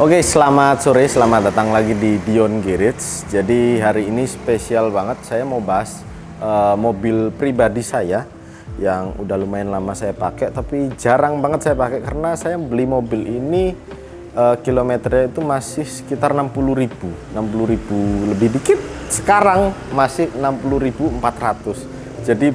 Oke, selamat sore, selamat datang lagi di Dion Garage. Jadi hari ini spesial banget, saya mau bahas mobil pribadi saya yang udah lumayan lama saya pakai, tapi jarang banget saya pakai karena saya beli mobil ini kilometernya itu masih sekitar 60.000 lebih dikit. Sekarang masih 60.400. Jadi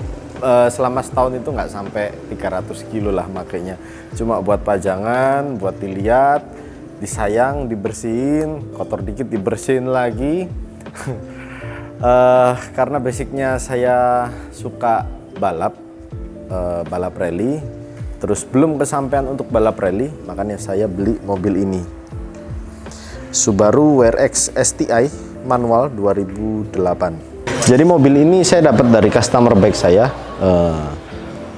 selama setahun itu nggak sampai 300 kilo lah makanya. Cuma buat pajangan, buat dilihat, disayang, dibersihin, kotor dikit dibersihin lagi. Karena basicnya saya suka balap rally, terus belum kesampaian untuk balap rally, makanya saya beli mobil ini, Subaru WRX STI manual 2008. Jadi mobil ini saya dapat dari customer baik saya,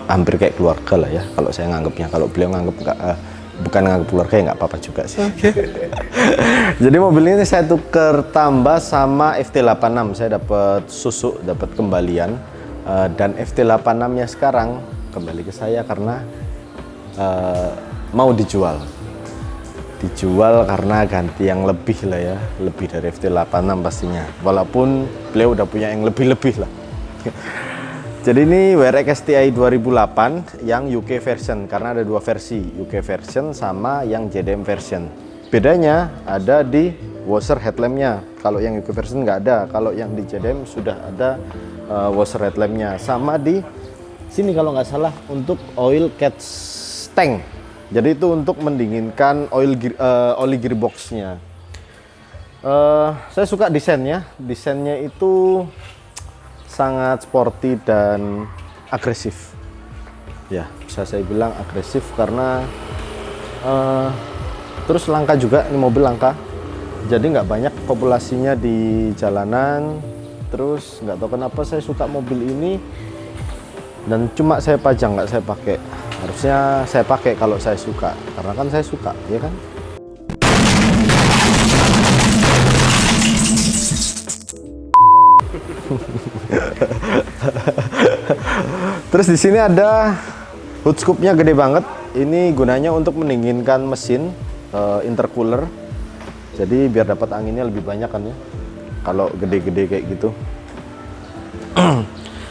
hampir kayak keluarga lah ya kalau saya nganggapnya. Kalau beliau nganggap bukan nganggap keluarga ya nggak apa-apa juga sih. Jadi mobil ini saya tuker tambah sama FT86. Saya dapat susuk, dapat kembalian, dan FT86 nya sekarang kembali ke saya karena mau dijual karena ganti yang lebih lah ya, lebih dari FT86 pastinya, walaupun beliau udah punya yang lebih-lebih lah. Jadi ini WRX STI 2008 yang UK version, karena ada dua versi, UK version sama yang JDM version. Bedanya ada di washer headlampnya. Kalau yang UK version nggak ada, kalau yang di JDM sudah ada washer headlampnya. Sama di sini kalau nggak salah untuk oil catch tank. Jadi itu untuk mendinginkan oli gearboxnya. Saya suka desainnya itu sangat sporty dan agresif. Ya, bisa saya bilang agresif karena terus langka juga, ini mobil langka. Jadi nggak banyak populasinya di jalanan. Terus nggak tahu kenapa saya suka mobil ini dan cuma saya pajang, nggak saya pakai. Harusnya saya pakai kalau saya suka, karena kan saya suka, ya kan? Terus di sini ada hood scoopnya gede banget. Ini gunanya untuk mendinginkan mesin, intercooler. Jadi biar dapat anginnya lebih banyak kan ya, kalau gede-gede kayak gitu.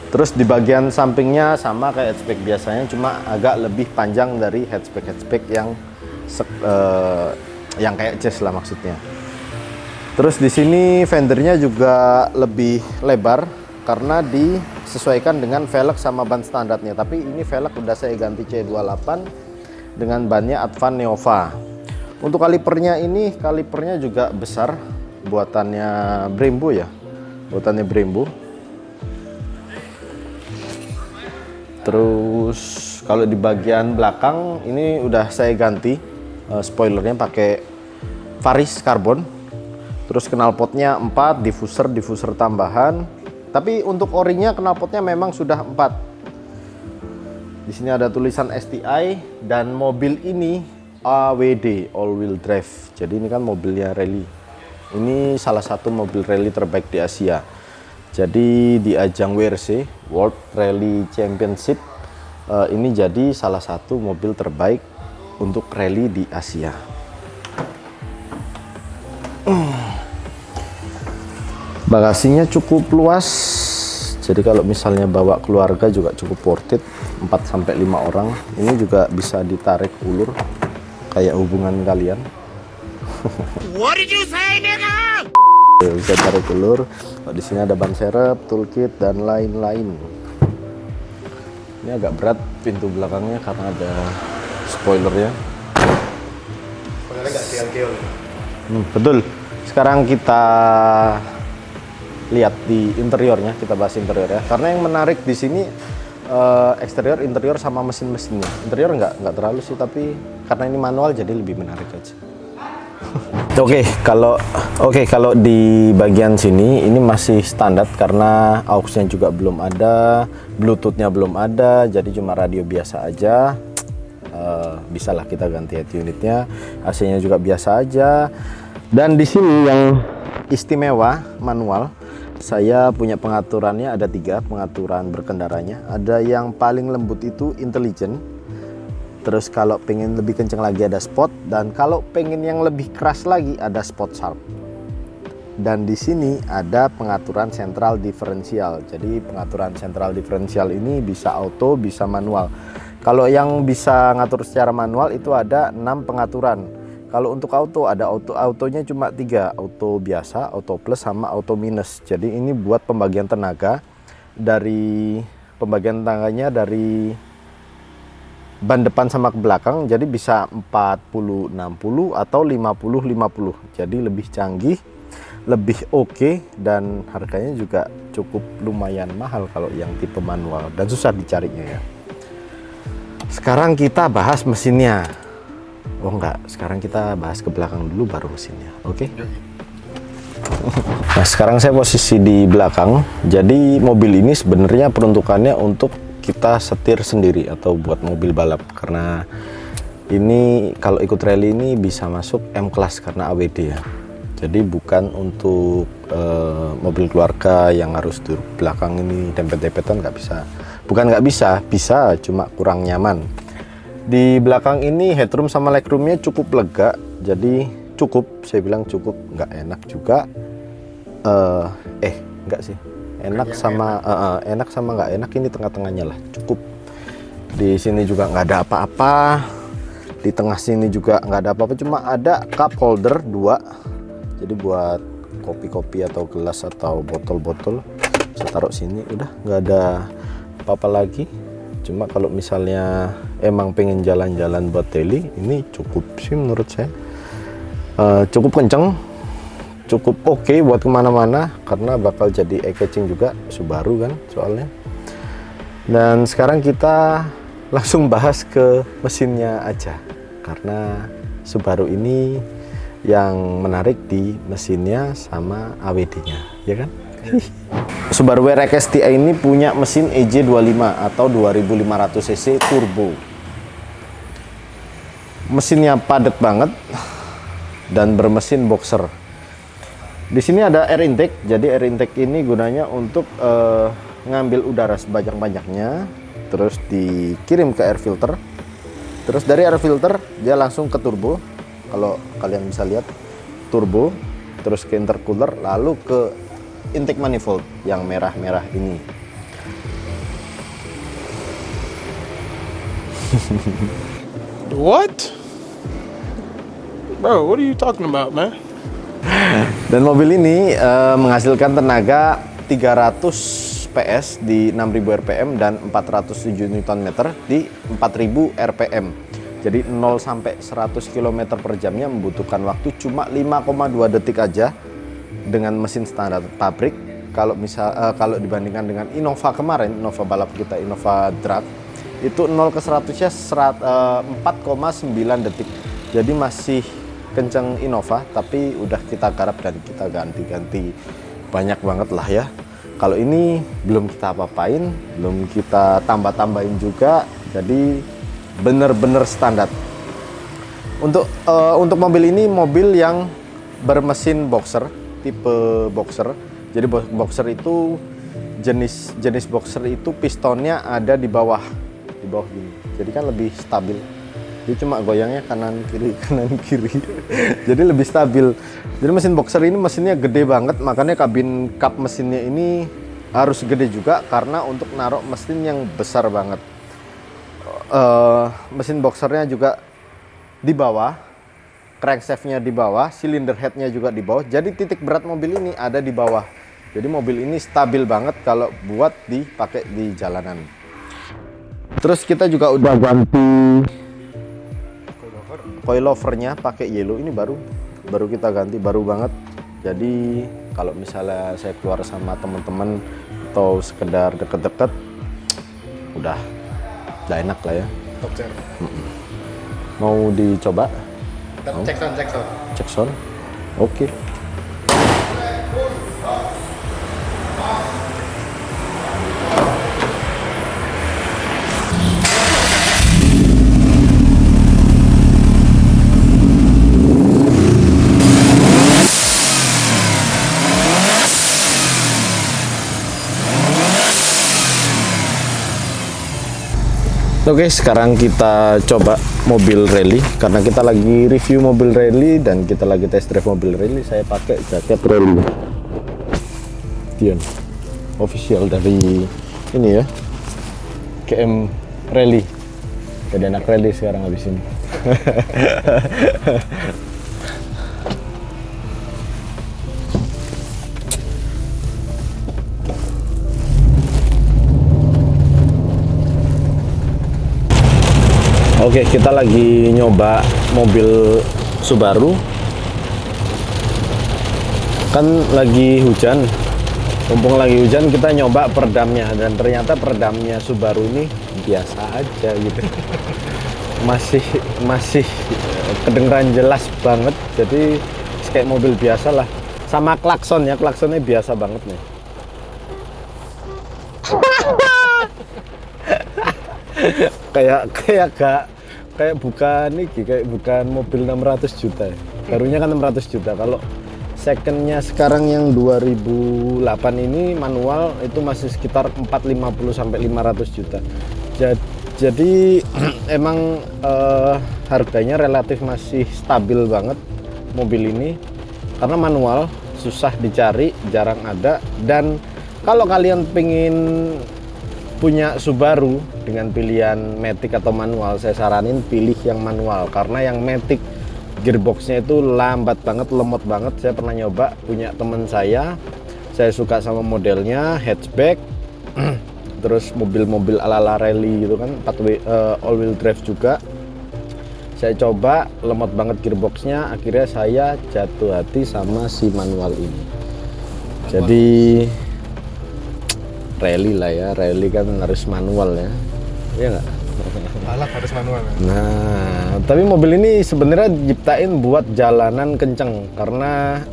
Terus di bagian sampingnya sama kayak hatchback biasanya, cuma agak lebih panjang dari hatchback yang kayak Jazz lah maksudnya. Terus di sini fendernya juga lebih lebar karena disesuaikan dengan velg sama ban standarnya. Tapi ini velg udah saya ganti C28 dengan bannya Advan Neova. Untuk kalipernya juga besar, buatannya Brembo ya, buatannya Brembo. Terus kalau di bagian belakang ini udah saya ganti spoilernya pakai Varis karbon. Terus knalpotnya 4, diffuser tambahan. Tapi untuk o-ringnya knalpotnya memang sudah 4. Di sini ada tulisan STI dan mobil ini AWD, all wheel drive. Jadi ini kan mobilnya rally. Ini salah satu mobil rally terbaik di Asia. Jadi di ajang WRC, World Rally Championship, ini jadi salah satu mobil terbaik untuk rally di Asia. Bagasinya cukup luas, jadi kalau misalnya bawa keluarga juga cukup worth it, 4-5 orang. Ini juga bisa ditarik ulur kayak hubungan kalian. What did you say, nigga? Bisa tarik ulur. Di sini ada ban serep, toolkit dan lain-lain. Ini agak berat pintu belakangnya karena ada spoilernya. Spoilernya nggak keol-keol. Betul. Sekarang kita lihat di interiornya, kita bahas interiornya. Karena yang menarik di sini eksterior, interior sama mesin-mesinnya. Interior nggak terlalu sih, tapi karena ini manual jadi lebih menarik aja. Oke, kalau di bagian sini ini masih standar karena AUX-nya juga belum ada, Bluetooth-nya belum ada, jadi cuma radio biasa aja. Bisalah kita ganti head unitnya, AC-nya juga biasa aja. Dan di sini yang istimewa manual, saya punya pengaturannya ada 3 pengaturan berkendaranya. Ada yang paling lembut itu intelligent, Terus kalau pengen lebih kenceng lagi ada sport, dan kalau pengen yang lebih keras lagi ada sport sharp. Dan di sini ada pengaturan sentral diferensial. Jadi pengaturan sentral diferensial ini bisa auto, bisa manual. Kalau yang bisa ngatur secara manual itu ada 6 pengaturan. Kalau untuk auto ada autonya cuma 3, auto biasa, auto plus sama auto minus. Jadi ini buat pembagian tenaga dari dari ban depan sama ke belakang, jadi bisa 40-60 atau 50-50. Jadi lebih canggih, lebih oke, dan harganya juga cukup lumayan mahal kalau yang tipe manual dan susah dicarinya ya. Sekarang kita bahas mesinnya. Oh enggak, sekarang kita bahas ke belakang dulu baru mesinnya. Oke? Nah, sekarang saya posisi di belakang. Jadi mobil ini sebenarnya peruntukannya untuk kita setir sendiri atau buat mobil balap, karena ini kalau ikut rally ini bisa masuk M class karena AWD ya. Jadi bukan untuk mobil keluarga yang harus duduk belakang ini dempet-dempetan, nggak bisa. Bukan nggak bisa, bisa, cuma kurang nyaman. Di belakang ini headroom sama legroomnya cukup lega, jadi cukup, saya bilang cukup, nggak enak juga. Enggak sih. Enak sama enak sama nggak enak, ini tengah-tengahnya lah, cukup. Di sini juga nggak ada apa-apa, di tengah sini juga nggak ada apa-apa, cuma ada cup holder 2, jadi buat kopi-kopi atau gelas atau botol-botol saya taruh sini. Udah nggak ada apa-apa lagi. Cuma kalau misalnya emang pengen jalan-jalan buat daily, ini cukup sih menurut saya. Cukup kenceng, cukup oke buat kemana-mana, karena bakal jadi eye-catching juga, Subaru kan soalnya. Dan sekarang kita langsung bahas ke mesinnya aja, karena Subaru ini yang menarik di mesinnya sama AWD-nya, ya kan? Subaru WRX STI ini punya mesin EJ25 atau 2500 cc turbo. Mesinnya padat banget dan bermesin boxer. Di sini ada air intake, jadi air intake ini gunanya untuk ngambil udara sebanyak-banyaknya, terus dikirim ke air filter. Terus dari air filter dia langsung ke turbo. Kalau kalian bisa lihat, turbo, terus ke intercooler, lalu ke intake manifold yang merah-merah ini. What? Bro, what are you talking about, man? Dan mobil ini menghasilkan tenaga 300 PS di 6000 rpm dan 407 Nm di 4000 rpm. Jadi 0 sampai 100 km per jamnya membutuhkan waktu cuma 5,2 detik aja dengan mesin standar pabrik. Kalau dibandingkan dengan Innova kemarin, Innova balap kita, Innova Drag, itu 0 ke 100-nya 4,9 detik. Jadi masih kenceng Innova, tapi udah kita garap dan kita ganti-ganti banyak banget lah ya. Kalau ini belum kita apa-apain, belum kita tambah-tambahin juga, jadi bener-bener standar. Untuk mobil ini mobil yang bermesin boxer, tipe boxer. Jadi boxer itu jenis boxer itu pistonnya ada di bawah gini. Jadi kan lebih stabil. Dia cuma goyangnya kanan kiri. Jadi lebih stabil. Jadi mesin boxer ini mesinnya gede banget, makanya kabin kap mesinnya ini harus gede juga karena untuk naruh mesin yang besar banget. Mesin boxernya juga di bawah, crankshaftnya di bawah, cylinder headnya juga di bawah. Jadi titik berat mobil ini ada di bawah. Jadi mobil ini stabil banget kalau buat dipakai di jalanan. Terus kita juga udah ganti coilovernya pakai yellow, ini baru kita ganti, baru banget. Jadi kalau misalnya saya keluar sama teman-teman atau sekedar deket-deket, udah enak lah ya. Top tier. Mau dicoba? Cek sound. Oke. Oke, sekarang kita coba mobil rally karena kita lagi review mobil rally dan kita lagi test drive mobil rally. Saya pakai jaket rally Dion official dari ini ya, KM Rally. Jadi anak rally sekarang habis ini. Oke, kita lagi nyoba mobil Subaru. Kan lagi hujan. Mumpung lagi hujan, kita nyoba peredamnya dan ternyata peredamnya Subaru ini biasa aja gitu. Masih kedengeran jelas banget. Jadi kayak mobil biasa lah. Sama klaksonnya, klaksonnya biasa banget nih. kayak bukan mobil 600 juta ya. Barunya kan 600 juta. Kalau secondnya sekarang yang 2008 ini manual itu masih sekitar 450 sampai 500 juta. Jadi emang harganya relatif masih stabil banget mobil ini karena manual, susah dicari, jarang ada. Dan kalau kalian pengen punya Subaru dengan pilihan matic atau manual, saya saranin pilih yang manual karena yang matic gearboxnya itu lambat banget, lemot banget. Saya pernah nyoba punya teman saya suka sama modelnya, hatchback terus mobil-mobil ala-ala rally gitu kan, all wheel drive juga. Saya coba, lemot banget gearboxnya, akhirnya saya jatuh hati sama si manual ini. Jadi rally lah ya, rally kan harus manual ya, iya nggak? Balap harus manual ya? Nah, tapi mobil ini sebenarnya diciptain buat jalanan kenceng karena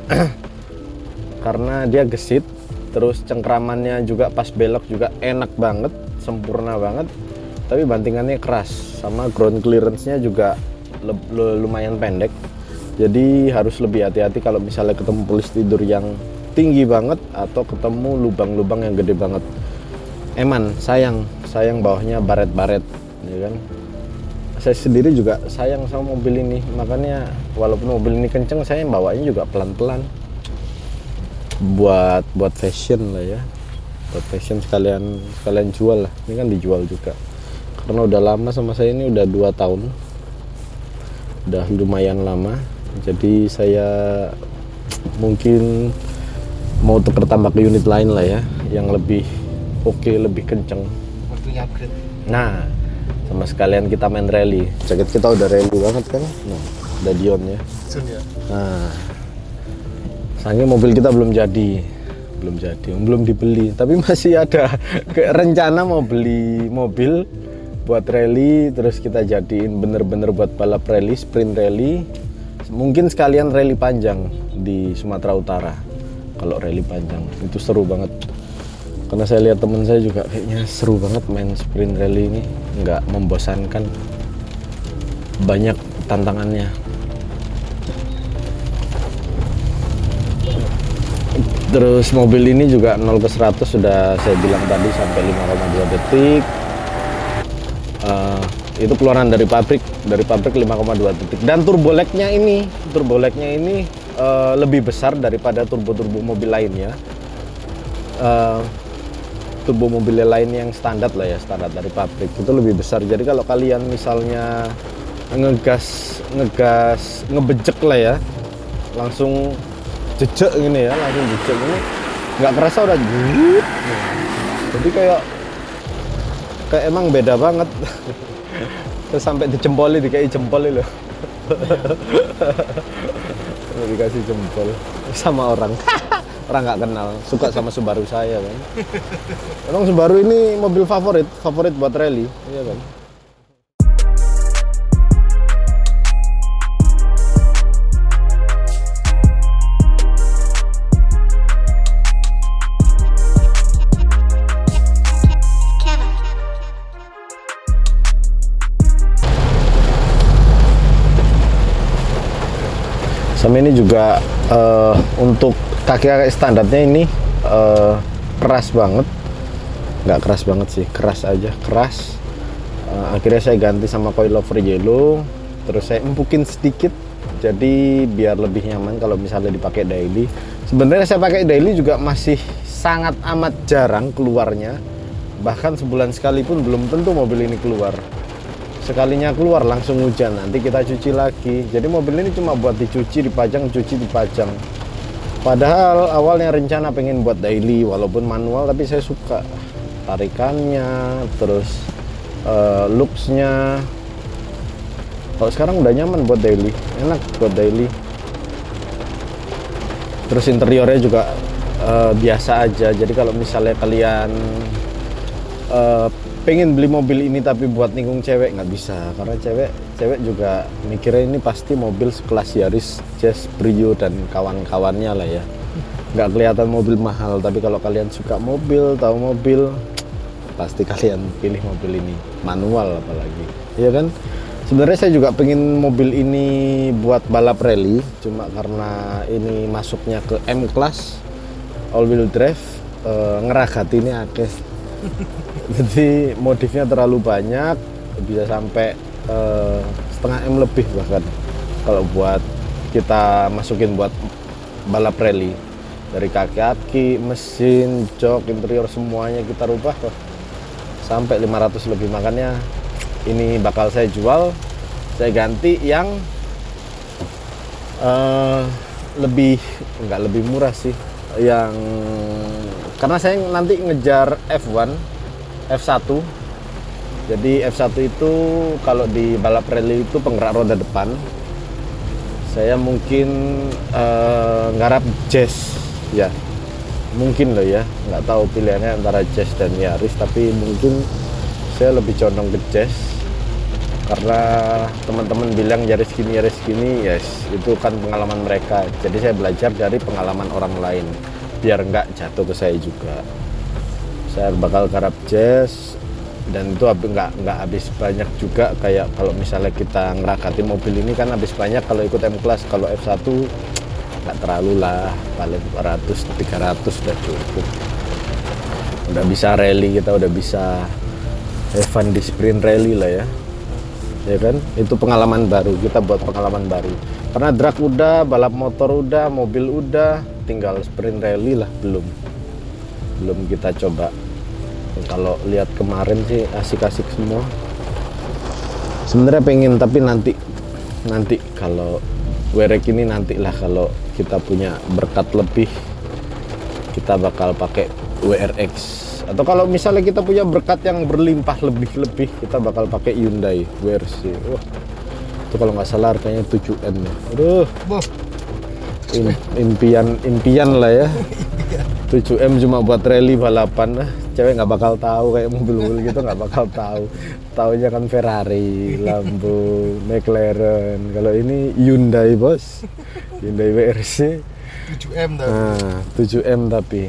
karena dia gesit, terus cengkramannya juga pas belok juga enak banget, sempurna banget. Tapi bantingannya keras, sama ground clearance-nya juga lumayan pendek. Jadi harus lebih hati-hati kalau misalnya ketemu polisi tidur yang tinggi banget atau ketemu lubang-lubang yang gede banget. Eman, sayang bawahnya baret-baret, ya kan? Saya sendiri juga sayang sama mobil ini, makanya walaupun mobil ini kenceng, saya bawanya juga pelan-pelan. Buat fashion lah ya, buat fashion sekalian jual lah. Ini kan dijual juga, karena udah lama sama saya ini, udah 2 tahun, udah lumayan lama. Jadi saya mungkin mau tukar tambah ke unit lain lah ya, yang lebih oke, lebih kenceng. Waktunya upgrade. Nah, sama sekalian kita main rally. Jaket kita udah rally banget kan? Nah, udah Dion ya. Sun ya. Nah, sayangnya mobil kita belum dibeli. Tapi masih ada rencana mau beli mobil buat rally, terus kita jadiin bener-bener buat balap rally, sprint rally. Mungkin sekalian rally panjang di Sumatera Utara. Kalau rally panjang itu seru banget, karena saya lihat teman saya juga kayaknya seru banget main sprint rally ini, nggak membosankan, banyak tantangannya. Terus mobil ini juga 0 ke 100 sudah saya bilang tadi sampai 5,2 detik. Itu keluaran dari pabrik 5,2 detik. Dan turbo lag-nya ini lebih besar daripada turbo mobil lainnya. Turbo mobil lain yang standar lah ya, standar dari pabrik itu lebih besar. Jadi kalau kalian misalnya ngebejek lah ya, langsung jejek gini ya, nggak kerasa udah jut. Jadi kayak emang beda banget. Terus sampai dijempoli, dikasih jempol loh. Dikasih jempol sama orang nggak kenal, suka sama Subaru saya kan. Emang Subaru ini mobil favorit buat rally, iya kan. Sama ini juga untuk kaki-kaki standarnya ini keras banget, nggak keras banget sih, keras aja, keras. Akhirnya saya ganti sama coilover yellow, terus saya empukin sedikit jadi biar lebih nyaman kalau misalnya dipakai daily. Sebenarnya saya pakai daily juga masih sangat amat jarang keluarnya, bahkan sebulan sekali pun belum tentu mobil ini keluar. Sekalinya keluar langsung hujan, nanti kita cuci lagi. Jadi mobil ini cuma buat dicuci, dipajang, cuci, dipajang. Padahal awalnya rencana pengen buat daily walaupun manual, tapi saya suka tarikannya, terus looksnya. Kalau sekarang udah nyaman buat daily, enak buat daily. Terus interiornya juga biasa aja. Jadi kalau misalnya kalian pengen beli mobil ini tapi buat nikung cewek, nggak bisa, karena cewek juga mikirnya ini pasti mobil sekelas Yaris, Jazz, Brio dan kawan-kawannya lah ya. Nggak kelihatan mobil mahal, tapi kalau kalian suka mobil, tahu mobil, pasti kalian pilih mobil ini, manual apalagi, ya kan? Sebenarnya saya juga pengen mobil ini buat balap rally, cuma karena ini masuknya ke M Class, all wheel drive, ngeragat ini akeh. Jadi modifnya terlalu banyak, bisa sampai setengah M lebih bahkan kalau buat kita masukin buat balap rally. Dari kaki-kaki, mesin, jok, interior semuanya kita rubah sampai 500 lebih. Makanya ini bakal saya jual, saya ganti yang nggak lebih murah sih, yang karena saya nanti ngejar F1, F1. Jadi F1 itu kalau di balap rally itu penggerak roda depan. Saya mungkin nggarap Jazz ya, mungkin loh ya, nggak tahu pilihannya antara Jazz dan Yaris, tapi mungkin saya lebih condong ke Jazz karena teman-teman bilang Yaris gini, yes, itu kan pengalaman mereka. Jadi saya belajar dari pengalaman orang lain biar nggak jatuh ke saya juga. Saya bakal garap Jazz, dan itu nggak habis banyak juga, kayak kalau misalnya kita ngerakati mobil ini kan habis banyak kalau ikut M Class. Kalau F1 nggak terlalu lah, paling 400-300 udah cukup. Udah bisa rally, kita udah bisa F1 di sprint rally lah ya, ya kan? Itu pengalaman baru, kita buat pengalaman baru. Karena drag udah, balap motor udah, mobil udah, tinggal sprint rally lah belum kita coba. Kalau lihat kemarin sih asik-asik semua. Sebenarnya pengen, tapi nanti kalau WRX ini nantilah, kalau kita punya berkat lebih kita bakal pakai WRX. Atau kalau misalnya kita punya berkat yang berlimpah lebih kita bakal pakai Hyundai versi. Wah, itu kalau nggak salah harganya 7M ya. Aduh, impian lah ya. 7M cuma buat rally balapan lah. Cewek nggak bakal tahu, kayak mobil-mobil gitu nggak bakal tahu. Taunya kan Ferrari, Lambo, McLaren. Kalau ini Hyundai bos, Hyundai WRC 7M tapi. Nah, 7M tapi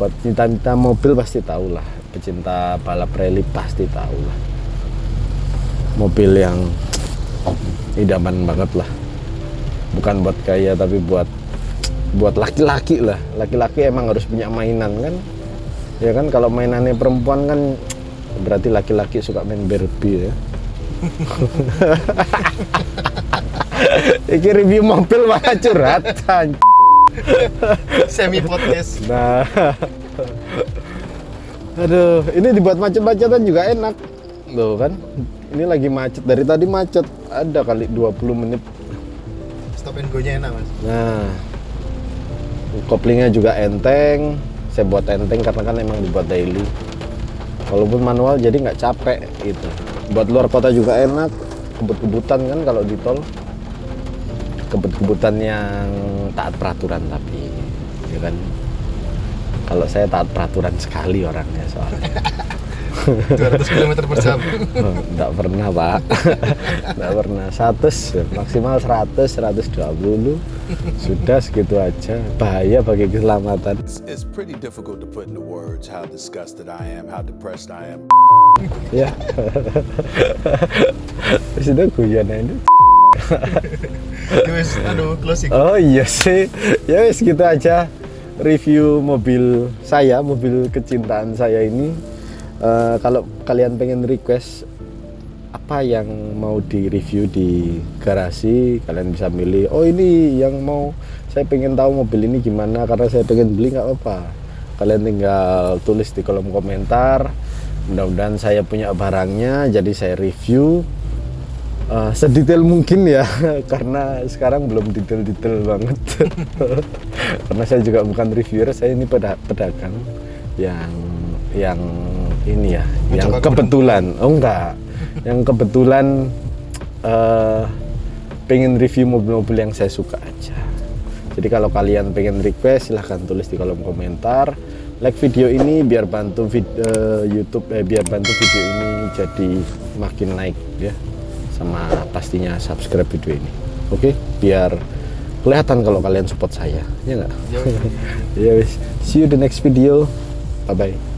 buat cinta mobil pasti tahu lah, pecinta balap rally pasti tahu lah. Mobil yang idaman banget lah. Bukan buat kaya, tapi buat laki-laki lah. Laki-laki emang harus punya mainan kan, ya kan? Kalau mainannya perempuan kan berarti laki-laki suka main Barbie ya. Iki review mobil malah curhat. Semi podcast. Nah, aduh, ini dibuat macet-macetan juga enak loh kan. Ini lagi macet, dari tadi macet, ada kali 20 menit. Stop and go-nya enak mas. Nah, koplingnya juga enteng. Saya buat enteng karena kan emang dibuat daily. Walaupun manual jadi nggak capek gitu. Buat luar kota juga enak. Kebut-kebutan kan kalau di tol. Kebut-kebutan yang taat peraturan, tapi ya kan. Kalau saya taat peraturan sekali orangnya soalnya. 200 km per jam. Nggak pernah pak. Nggak pernah. 100 maksimal 100-120 sudah segitu aja. Bahaya bagi keselamatan. It's pretty difficult to put into words how disgusted I am, how depressed I am. Ya. Terus itu guyon ini. Guys, closing. Oh iya sih. Ya wis gitu aja review mobil saya, mobil kecintaan saya ini. Kalau kalian pengen request apa yang mau di review di garasi, kalian bisa milih, oh ini yang mau, saya pengen tahu mobil ini gimana karena saya pengen beli, nggak apa-apa, kalian tinggal tulis di kolom komentar. Mudah-mudahan saya punya barangnya jadi saya review sedetail mungkin ya karena sekarang belum detail-detail banget karena saya juga bukan reviewer, saya ini pedagang yang ini ya, yang kebetulan yang kebetulan pengen review mobil-mobil yang saya suka aja. Jadi kalau kalian pengen request silahkan tulis di kolom komentar, like video ini biar bantu YouTube biar bantu video ini jadi makin naik ya, sama pastinya subscribe video ini. Oke, biar kelihatan kalau kalian support saya, ya nggak? Ya wis, see you the next video, bye bye.